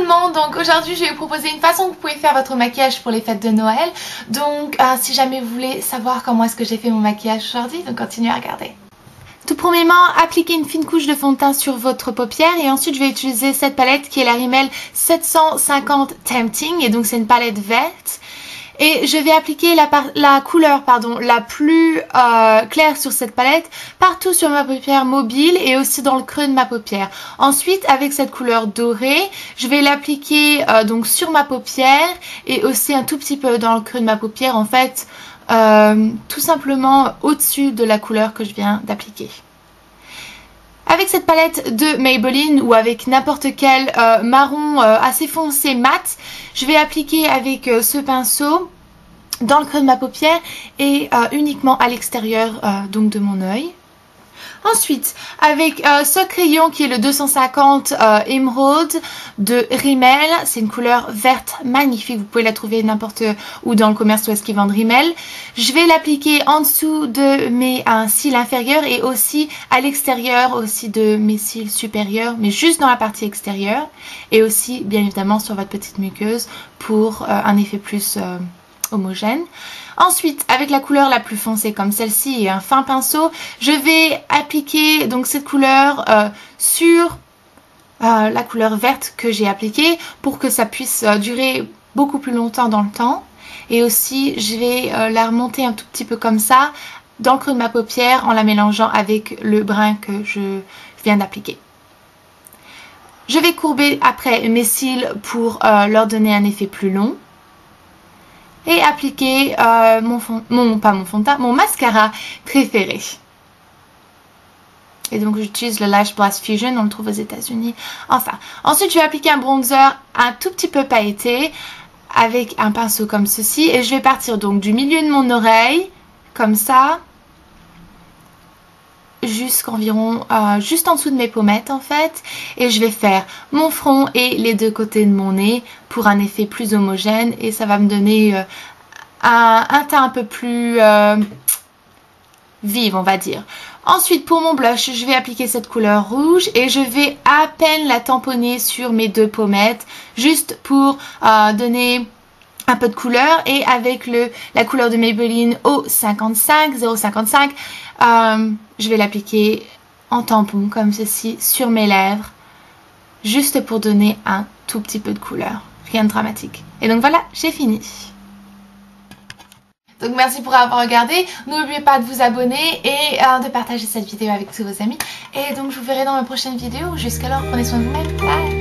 le monde, donc aujourd'hui je vais vous proposer une façon que vous pouvez faire votre maquillage pour les fêtes de Noël. Donc si jamais vous voulez savoir comment est-ce que j'ai fait mon maquillage aujourd'hui, donc continuez à regarder. Tout premièrement, appliquez une fine couche de fond de teint sur votre paupière et ensuite je vais utiliser cette palette qui est la Rimmel 750 Tempting et donc c'est une palette verte. Et je vais appliquer la couleur la plus claire sur cette palette partout sur ma paupière mobile et aussi dans le creux de ma paupière. Ensuite, avec cette couleur dorée, je vais l'appliquer donc sur ma paupière et aussi un tout petit peu dans le creux de ma paupière, en fait, tout simplement au-dessus de la couleur que je viens d'appliquer. Avec cette palette de Maybelline ou avec n'importe quel marron assez foncé mat, je vais appliquer avec ce pinceau dans le creux de ma paupière et uniquement à l'extérieur donc de mon œil. Ensuite, avec ce crayon qui est le 250 Emerald de Rimmel, c'est une couleur verte magnifique, vous pouvez la trouver n'importe où dans le commerce où est-ce qu'ils vendent Rimmel. Je vais l'appliquer en dessous de mes cils inférieurs et aussi à l'extérieur aussi de mes cils supérieurs, mais juste dans la partie extérieure et aussi bien évidemment sur votre petite muqueuse pour un effet plus homogène. Ensuite, avec la couleur la plus foncée comme celle-ci et un fin pinceau, je vais appliquer donc cette couleur sur la couleur verte que j'ai appliquée pour que ça puisse durer beaucoup plus longtemps dans le temps. Et aussi, je vais la remonter un tout petit peu comme ça dans le creux de ma paupière en la mélangeant avec le brun que je viens d'appliquer. Je vais courber après mes cils pour leur donner un effet plus long. Et appliquer mon mascara préféré. Et donc j'utilise le Lash Blast Fusion, on le trouve aux États-Unis. Enfin, ensuite je vais appliquer un bronzer un tout petit peu pailleté avec un pinceau comme ceci. Et je vais partir donc du milieu de mon oreille, comme ça, jusqu'environ juste en dessous de mes pommettes en fait, et je vais faire mon front et les deux côtés de mon nez pour un effet plus homogène et ça va me donner un teint un peu plus vive on va dire. Ensuite pour mon blush je vais appliquer cette couleur rouge et je vais à peine la tamponner sur mes deux pommettes juste pour donner un peu de couleur et avec la couleur de Maybelline au 0,55 je vais l'appliquer en tampon comme ceci sur mes lèvres juste pour donner un tout petit peu de couleur, rien de dramatique. Et donc voilà, j'ai fini. Donc merci pour avoir regardé, n'oubliez pas de vous abonner et de partager cette vidéo avec tous vos amis et donc je vous verrai dans ma prochaine vidéo. Jusqu'alors, prenez soin de vous-même, bye.